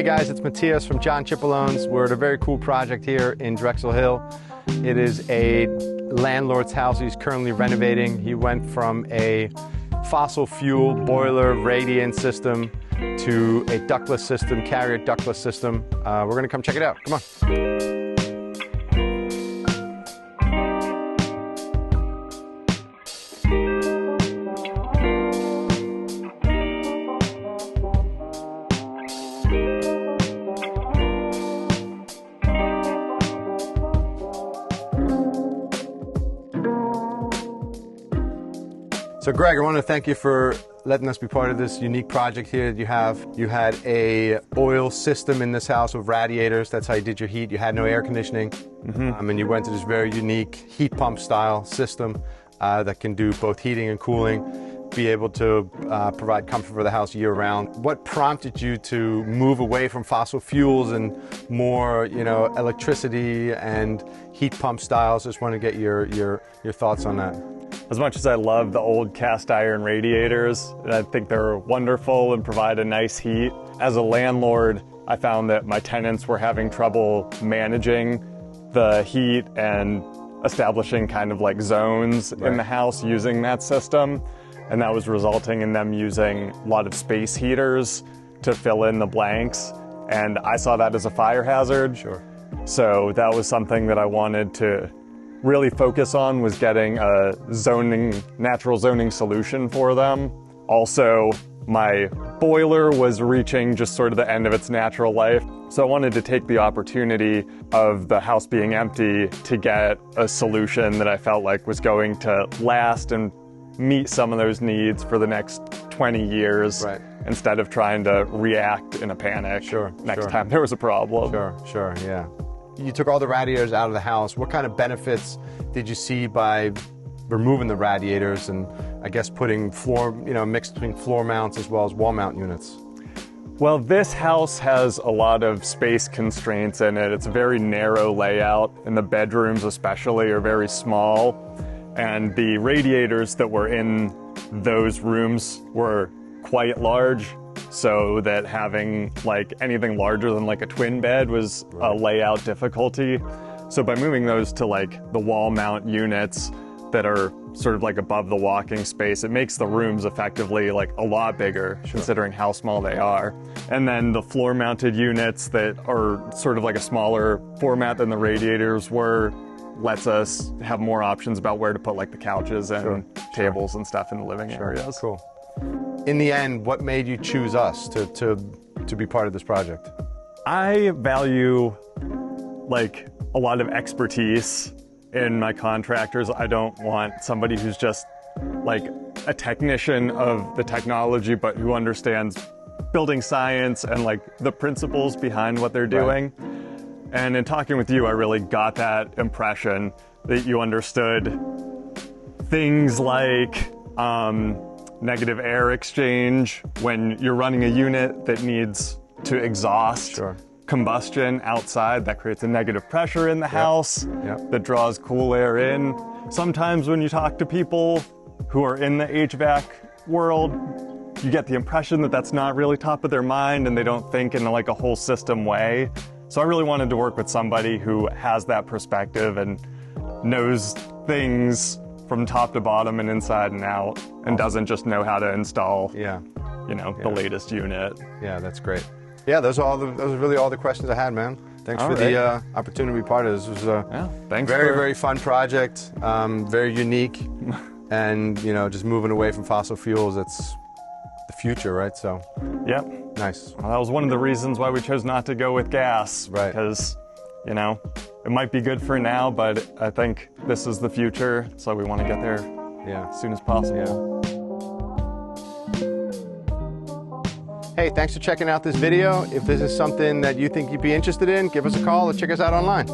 Hey guys, it's Matthias from John Cipollone's. We're at a very cool project here in Drexel Hill. It is a landlord's house he's currently renovating. He went from a fossil fuel boiler radiant system to a ductless system, carrier ductless system. We're gonna come check it out. Come on. So Greg, I want to thank you for letting us be part of this unique project here that you have. You had a oil system in this house with radiators. That's how you did your heat. You had no air conditioning. And you went to this very unique heat pump style system that can do both heating and cooling, be able to provide comfort for the house year round. What prompted you to move away from fossil fuels and more, electricity and heat pump styles? Just want to get your thoughts on that. As much as I love the old cast iron radiators, I think they're wonderful and provide a nice heat. As a landlord, I found that my tenants were having trouble managing the heat and establishing kind of like zones in the house using that system. And that was resulting in them using a lot of space heaters to fill in the blanks. And I saw that as a fire hazard. Sure. So that was something that I wanted to really focus on, was getting a natural zoning solution for them. Also, my boiler was reaching just sort of the end of its natural life. So I wanted to take the opportunity of the house being empty to get a solution that I felt like was going to last and meet some of those needs for the next 20 years, instead of trying to react in a panic next time there was a problem. Sure, yeah. You took all the radiators out of the house. What kind of benefits did you see by removing the radiators and I guess putting mix between floor mounts as well as wall mount units? Well, this house has a lot of space constraints in it. It's a very narrow layout, and the bedrooms especially are very small. And the radiators that were in those rooms were quite large, so that having like anything larger than like a twin bed was a layout difficulty. So by moving those to like the wall mount units that are sort of like above the walking space, it makes the rooms effectively like a lot bigger considering how small they are. And then the floor mounted units that are sort of like a smaller format than the radiators were lets us have more options about where to put like the couches and tables and stuff in the living areas. Cool. In the end, what made you choose us to be part of this project? I value like a lot of expertise in my contractors. I don't want somebody who's just like a technician of the technology, but who understands building science and like the principles behind what they're doing. And in talking with you, I really got that impression that you understood things like negative air exchange when you're running a unit that needs to exhaust combustion outside. That creates a negative pressure in the house that draws cool air in. Sometimes when you talk to people who are in the HVAC world, you get the impression that that's not really top of their mind and they don't think in like a whole system way. So I really wanted to work with somebody who has that perspective and knows things from top to bottom and inside and out, and doesn't just know how to install, the latest unit. Yeah, that's great. Yeah, those are really all the questions I had, man. Thanks for the opportunity to be part of this. It was a very fun project, very unique, and just moving away from fossil fuels. That's the future, right? So, nice. Well, that was one of the reasons why we chose not to go with gas, because it might be good for now, but I think this is the future, so we want to get there as soon as possible. Hey, thanks for checking out this video. If this is something that you think you'd be interested in, give us a call or check us out online.